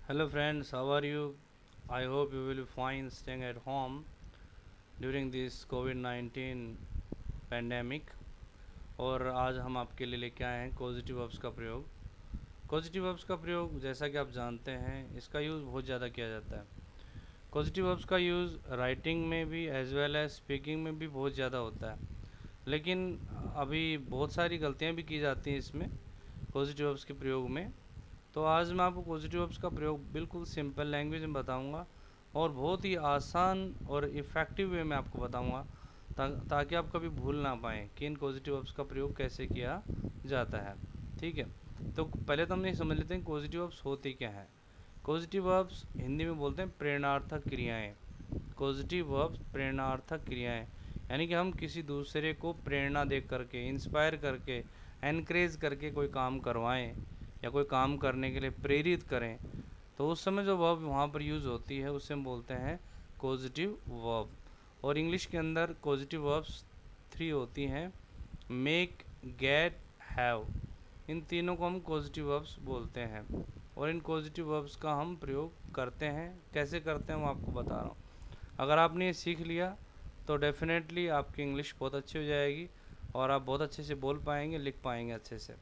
Hello friends, how are you? I hope you will be fine staying at home during this COVID-19 pandemic। और आज हम आपके लिए लेके आए हैं पॉजिटिव वर्ब्स का प्रयोग। पॉजिटिव वर्ब्स का प्रयोग जैसा कि आप जानते हैं इसका यूज़ बहुत ज़्यादा किया जाता है। पॉजिटिव वर्ब्स का यूज़ राइटिंग में भी एज वेल एज स्पीकिंग में भी बहुत ज़्यादा होता है, लेकिन अभी बहुत सारी गलतियाँ भी की जाती हैं इसमें पॉजिटिव वर्ब्स के प्रयोग में। तो आज मैं आपको पॉजिटिव वर्ब्स का प्रयोग बिल्कुल सिंपल लैंग्वेज में बताऊंगा और बहुत ही आसान और इफ़ेक्टिव वे में आपको बताऊंगा ताकि आप कभी भूल ना पाएँ कि इन पॉजिटिव वर्ब्स का प्रयोग कैसे किया जाता है। ठीक है, तो पहले तो हम ये समझ लेते हैं पॉजिटिव वर्ब्स होते क्या हैं। पॉजिटिव वर्ब्स हिंदी में बोलते हैं प्रेरणार्थक क्रियाएँ। पॉजिटिव वर्ब्स प्रेरणार्थक क्रियाएँ यानी कि हम किसी दूसरे को प्रेरणा दे करके, इंस्पायर करके, एनकरेज करके कोई काम करवाएं या कोई काम करने के लिए प्रेरित करें, तो उस समय जो वर्ब वहाँ पर यूज़ होती है उसे हम बोलते हैं पॉजिटिव वर्ब। और इंग्लिश के अंदर पॉजिटिव वर्ब्स 3 होती हैं, मेक, गेट, हैव। इन तीनों को हम पॉजिटिव वर्ब्स बोलते हैं और इन पॉजिटिव वर्ब्स का हम प्रयोग करते हैं। कैसे करते हैं वो आपको बता रहा हूँ। अगर आपने ये सीख लिया तो डेफिनेटली आपकी इंग्लिश बहुत अच्छी हो जाएगी और आप बहुत अच्छे से बोल पाएंगे, लिख पाएंगे अच्छे से।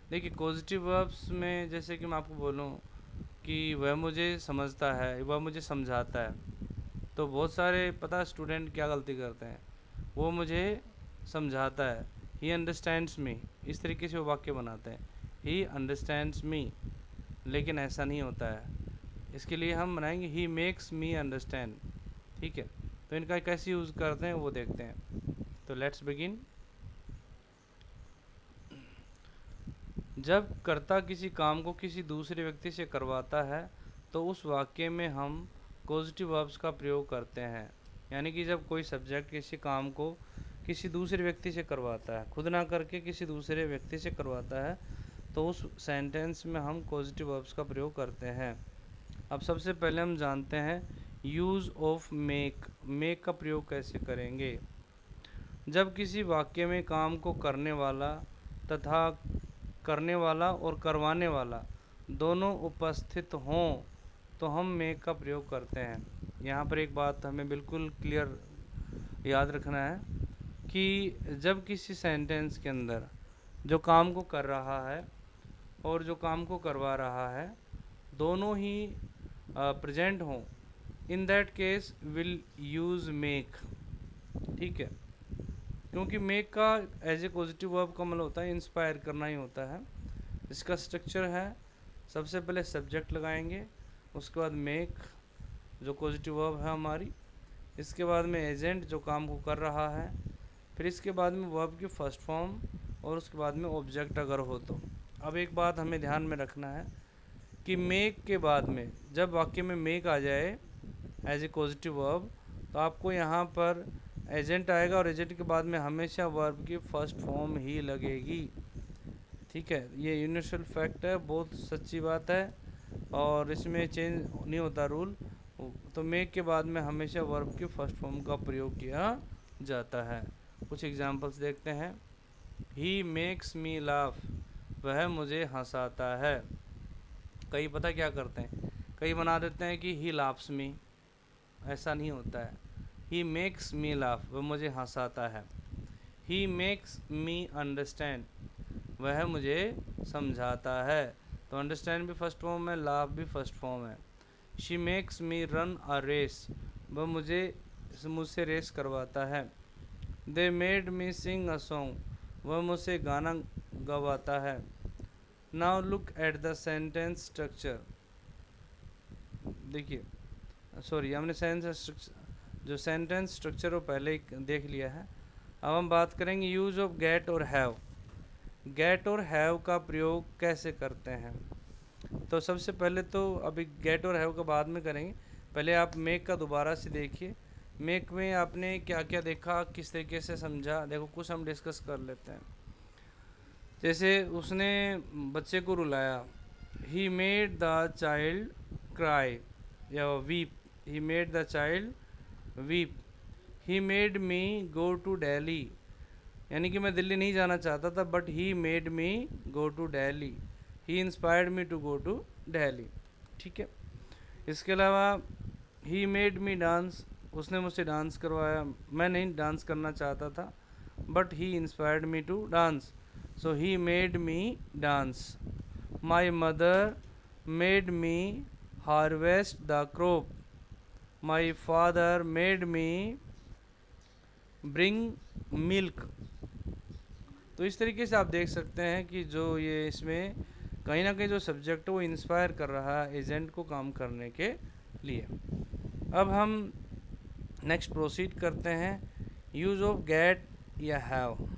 देखिए पॉजिटिव वर्ब्स में जैसे कि मैं आपको बोलूँ कि वह मुझे समझता है, वह मुझे समझाता है, तो बहुत सारे पता स्टूडेंट क्या गलती करते हैं, वो मुझे समझाता है, ही अंडरस्टैंड्स मी, इस तरीके से वो वाक्य बनाते हैं, ही अंडरस्टैंड्स मी, लेकिन ऐसा नहीं होता है। इसके लिए हम बनाएंगे ही मेक्स मी अंडरस्टैंड। ठीक है, तो इनका कैसे यूज़ करते हैं वो देखते हैं। तो लेट्स बिगिन। जब कर्ता किसी काम को किसी दूसरे व्यक्ति से करवाता है तो उस वाक्य में हम पॉजिटिव वर्ब्स का प्रयोग करते हैं। यानी कि जब कोई सब्जेक्ट किसी काम को किसी दूसरे व्यक्ति से करवाता है, खुद ना करके किसी दूसरे व्यक्ति से करवाता है, तो उस सेंटेंस में हम पॉजिटिव वर्ब्स का प्रयोग करते हैं। अब सबसे पहले हम जानते हैं यूज़ ऑफ मेक। मेक का प्रयोग कैसे करेंगे। जब किसी वाक्य में काम को तथा करने वाला और करवाने वाला दोनों उपस्थित हों तो हम मेक का प्रयोग करते हैं। यहाँ पर एक बात हमें बिल्कुल क्लियर याद रखना है कि जब किसी सेंटेंस के अंदर जो काम को कर रहा है और जो काम को करवा रहा है दोनों ही प्रेजेंट हों, in that case will use make. ठीक है, क्योंकि मेक का एज ए पॉजिटिव वर्ब का मतलब होता है इंस्पायर करना ही होता है। इसका स्ट्रक्चर है, सबसे पहले सब्जेक्ट लगाएंगे, उसके बाद मेक जो पॉजिटिव वर्ब है हमारी, इसके बाद में एजेंट जो काम को कर रहा है, फिर इसके बाद में वर्ब की फर्स्ट फॉर्म और उसके बाद में ऑब्जेक्ट अगर हो तो। अब एक बात हमें ध्यान में रखना है कि मेक के बाद में जब वाक्य में मेक आ जाए एज ए पॉजिटिव वर्ब तो आपको यहाँ पर एजेंट आएगा और एजेंट के बाद में हमेशा वर्ब की फर्स्ट फॉर्म ही लगेगी। ठीक है, ये यूनिवर्सल फैक्ट है, बहुत सच्ची बात है और इसमें चेंज नहीं होता रूल। तो मेक के बाद में हमेशा वर्ब की फर्स्ट फॉर्म का प्रयोग किया जाता है। कुछ एग्जांपल्स देखते हैं। ही मेक्स मी लाफ, वह मुझे हंसाता है। कई पता क्या करते हैं, कई बना देते हैं कि ही लाफ्स मी, ऐसा नहीं होता है। ही मेक्स मी लाफ, वह मुझे हंसाता है। ही मेक्स मी अंडरस्टैंड, वह मुझे समझाता है। तो अंडरस्टैंड भी फर्स्ट फॉर्म है, लाफ भी फर्स्ट फॉर्म है। She makes me run a race, वह मुझसे रेस करवाता है। They made me Singh a song, वह मुझसे गाना गवाता है। Now look at the sentence structure. देखिए, सॉरी हमने सेंटेंस स्ट्रक्चर वो पहले ही देख लिया है। अब हम बात करेंगे यूज़ ऑफ गेट और हैव। गेट और हैव का प्रयोग कैसे करते हैं। तो सबसे पहले तो अभी गेट और हैव का बाद में करेंगे, पहले आप मेक का दोबारा से देखिए। मेक में आपने क्या क्या देखा, किस तरीके से समझा, देखो कुछ हम डिस्कस कर लेते हैं। जैसे उसने बच्चे को रुलाया, he made the child cry या weep, he made the child weep. He made me go to Delhi, यानी कि मैं दिल्ली नहीं जाना चाहता था but he made me go to Delhi. He inspired me to go to Delhi. ठीक है। इसके अलावा ही मेड मी डांस, उसने मुझसे डांस करवाया। मैं नहीं डांस करना चाहता था, but he inspired me to dance, so he made me dance. My mother made me harvest the crop, my father made me bring milk. तो इस तरीके से आप देख सकते हैं कि जो ये इसमें कहीं ना कहीं जो सब्जेक्ट है वो इंस्पायर कर रहा है एजेंट को काम करने के लिए। अब हम नेक्स्ट प्रोसीड करते हैं, यूज़ ऑफ गेट या हैव।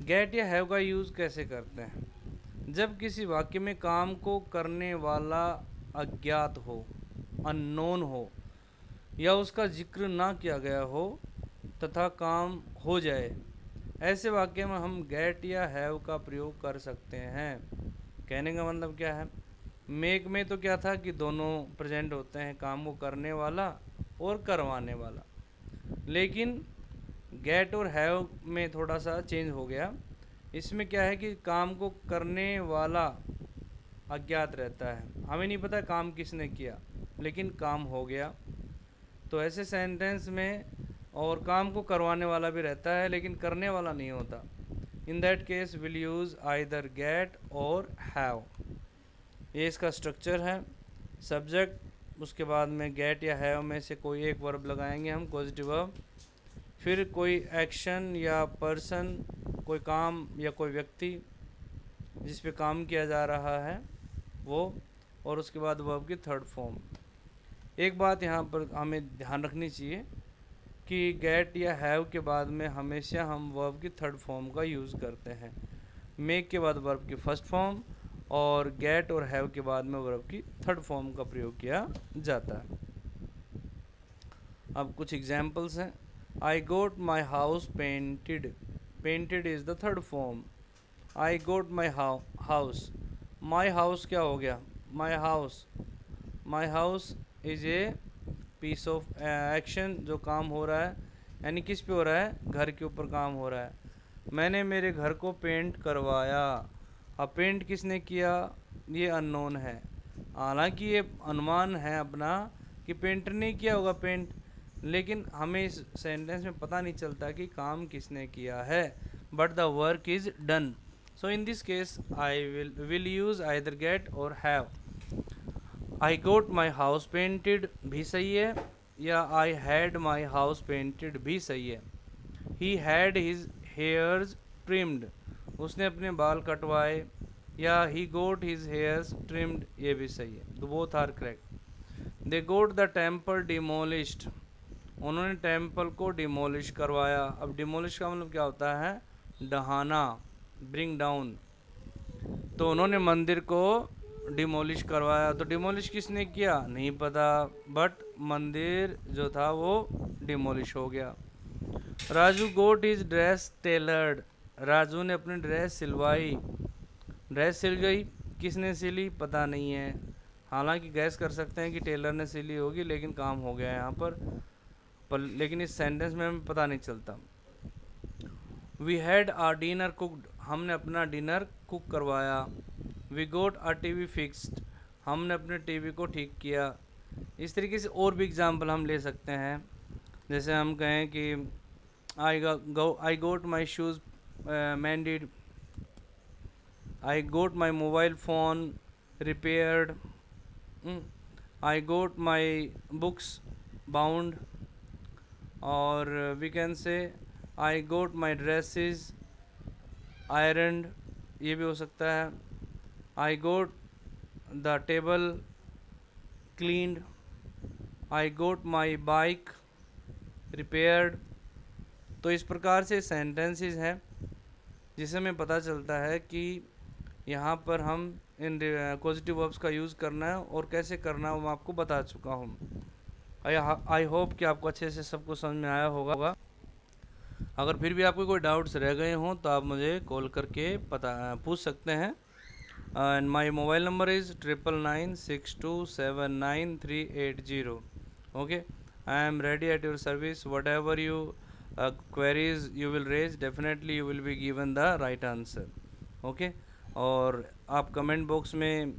गेट या हैव का यूज़ कैसे करते हैं? जब किसी वाक्य में काम को करने वाला अज्ञात हो, अननोन हो, या उसका जिक्र ना किया गया हो तथा काम हो जाए, ऐसे वाक्य में हम गेट या हैव का प्रयोग कर सकते हैं। कहने का मतलब क्या है? मेक में तो क्या था कि दोनों प्रेजेंट होते हैं, काम को करने वाला और करवाने वाला। लेकिन गेट और हैव में थोड़ा सा चेंज हो गया। इसमें क्या है कि काम को करने वाला अज्ञात रहता है, हमें नहीं पता काम किसने किया, लेकिन काम हो गया। तो ऐसे सेंटेंस में और काम को करवाने वाला भी रहता है लेकिन करने वाला नहीं होता। In that case will use either get और हैव। ये इसका स्ट्रक्चर है। सब्जेक्ट, उसके बाद में गेट या हैव में से कोई एक वर्ब लगाएंगे हम, पॉजिटिव वर्ब, फिर कोई एक्शन या पर्सन, कोई काम या कोई व्यक्ति जिस पे काम किया जा रहा है वो, और उसके बाद वर्ब की थर्ड फॉर्म। एक बात यहाँ पर हमें ध्यान रखनी चाहिए कि गेट या हैव के बाद में हमेशा हम वर्ब की थर्ड फॉर्म का यूज़ करते हैं। मेक के बाद वर्ब की फर्स्ट फॉर्म, और गेट और हैव के बाद में वर्ब की थर्ड फॉर्म का प्रयोग किया जाता है। अब कुछ एग्जाम्पल्स हैं। I got my house painted, painted is the third form. I got my house, my house क्या हो गया? My house, my house is a piece of action, जो काम हो रहा है, यानी किस पे हो रहा है? घर के ऊपर काम हो रहा है। मैंने मेरे घर को पेंट करवाया। अब पेंट किसने किया? ये अननोन है, हालांकि ये अनुमान है अपना कि पेंटर ने किया होगा पेंट, लेकिन हमें इस सेंटेंस में पता नहीं चलता कि काम किसने किया है, but the work is done. So in this case I will use either get और have. I got my house painted भी सही है, या I had my house painted भी सही है। He had his hairs trimmed, उसने अपने बाल कटवाए, या he got his hairs trimmed, ये भी सही है। तो both are correct. They got the temple demolished, उन्होंने टेम्पल को डिमोलिश करवाया। अब डिमोलिश का मतलब क्या होता है? ढहाना, ब्रिंग डाउन। तो उन्होंने मंदिर को डिमोलिश करवाया। तो डिमोलिश किसने किया? नहीं पता, बट मंदिर जो था वो डिमोलिश हो गया। राजू गोट इज ड्रेस टेलर्ड, राजू ने अपनी ड्रेस सिलवाई। ड्रेस सिल गई, किसने सिली? पता नहीं है, हालांकि गैस कर सकते हैं कि टेलर ने सिली होगी, लेकिन काम हो गया यहाँ पर लेकिन इस सेंटेंस में हमें पता नहीं चलता। We had a dinner cooked, हमने अपना डिनर कुक करवाया। We got a TV fixed, हमने अपने टीवी को ठीक किया। इस तरीके से और भी एग्जाम्पल हम ले सकते हैं। जैसे हम कहें कि I got my shoes mended, I got my mobile phone repaired, I got my books bound, और we can say I got my dresses आयरनड, ये भी हो सकता है। I got the table cleaned, I got my bike repaired. तो इस प्रकार से सेंटेंसेस हैं जिससे हमें पता चलता है कि यहाँ पर हम इन पॉजिटिव वर्ब्स का यूज़ करना है और कैसे करना है वो मैं आपको बता चुका हूँ। आई होप कि आपको अच्छे से सब कुछ समझ में आया होगा। अगर फिर भी आपको कोई डाउट्स रह गए हों तो आप मुझे कॉल करके पूछ सकते हैं। And my mobile number is 9996279380। Okay, I am ready at your service. What ever you queries you will raise, definitely you will be given the right answer. Okay, और आप कमेंट बॉक्स में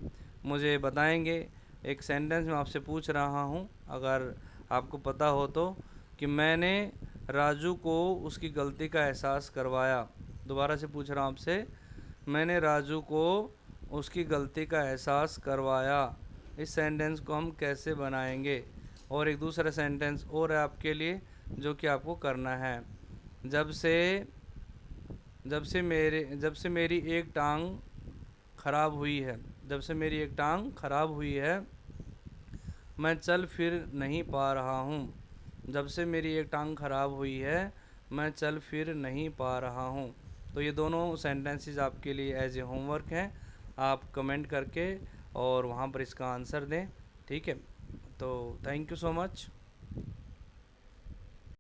मुझे बताएंगे एक सेंटेंस मैं आपसे पूछ रहा हूँ, अगर आपको पता हो तो, कि मैंने राजू को उसकी गलती का एहसास करवाया। दोबारा से पूछ रहा हूँ आपसे, मैंने राजू को उसकी गलती का एहसास करवाया। इस सेंटेंस को हम कैसे बनाएंगे? और एक दूसरा सेंटेंस और है आपके लिए जो कि आपको करना है। जब से जब से मेरी एक टांग खराब हुई है, जब से मेरी एक टांग खराब हुई है, मैं चल फिर नहीं पा रहा हूँ। जब से मेरी एक टांग खराब हुई है, मैं चल फिर नहीं पा रहा हूँ। तो ये दोनों सेंटेंसेस आपके लिए एज ए होमवर्क हैं। आप कमेंट करके और वहाँ पर इसका आंसर दें, ठीक है? तो थैंक यू सो मच।